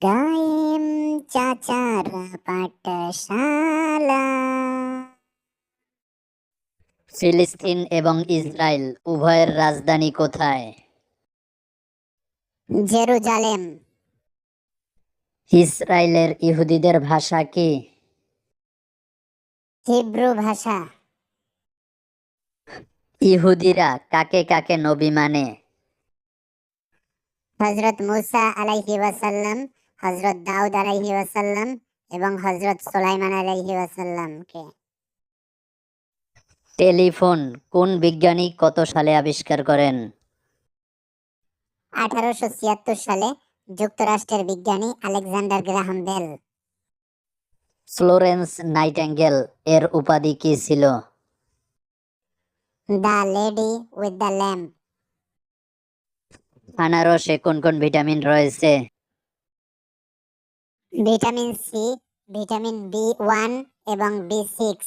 গায়েম চাচারা পাঠশালা। ফিলিস্তিন এবং ইসরায়েল উভয়ের রাজধানী কোথায়? জেরুজালেম। ইসরায়েলের ইহুদিদের ভাষা কি? হিব্রু ভাষা। ইহুদিরা কাকে কাকে নবী মানে? হযরত মুসা আলাইহি ওয়াসাল্লাম, হযরত দাউদ আলাইহি ওয়াসাল্লাম এবং হযরত সুলাইমান আলাইহি ওয়াসাল্লামকে। টেলিফোন কোন বিজ্ঞানী কত সালে আবিষ্কার করেন? 1876 সালে যুক্তরাষ্ট্রের বিজ্ঞানী Alexander Graham Bell. Florence Nightingale এর উপাধি কি ছিল? The lady with the lamp. আনারসে কোন কোন ভিটামিন রয়েছে? ভিটামিন সি, ভিটামিন বি1 এবং বি6।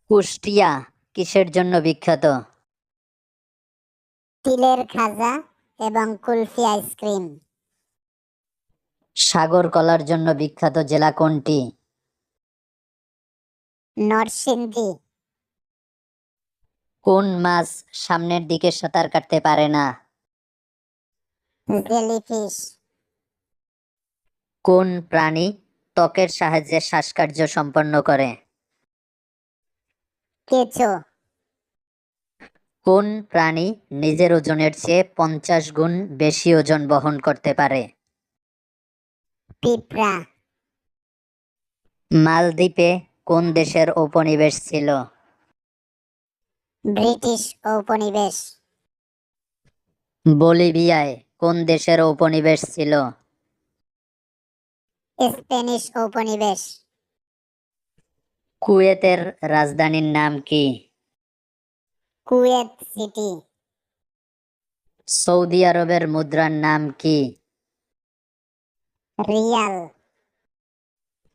কুষ্টিয়া কিসের জন্য বিখ্যাত? তিলের খাজা এবং কুলফি আইসক্রিম। সাগর কলার জন্য বিখ্যাত জেলা কোনটি? নরসিংদী। কোন মাছ সামনের দিকে সাঁতার কাটতে পারে না? জেলিফিশ। কোন প্রাণী ত্বকের সাহায্যে শ্বাসকার্য সম্পন্ন করে? কেঁচো। কোন প্রাণী নিজের ওজনের চেয়ে 50 গুণ বেশি ওজন বহন করতে পারে? পিঁপড়া। মালদ্বীপে কোন দেশের উপনিবেশ ছিল? ব্রিটিশ উপনিবেশ। বলিভিয়ায় কোন দেশের উপনিবেশ ছিল? স্প্যানিশ উপনিবেশ। কুয়েতের রাজধানীর নাম কি? Kuwait city. সৌদি আরবের মুদ্রার নাম কি? রিয়াল।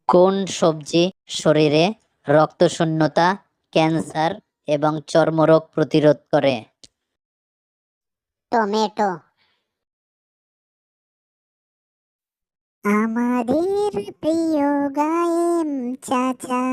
কোন সবজি শরীরে রক্তশূন্যতা, ক্যান্সার এবং চর্মরোগ প্রতিরোধ করে? টমেটো। আমাদের প্রিয় গায়েম চাচা।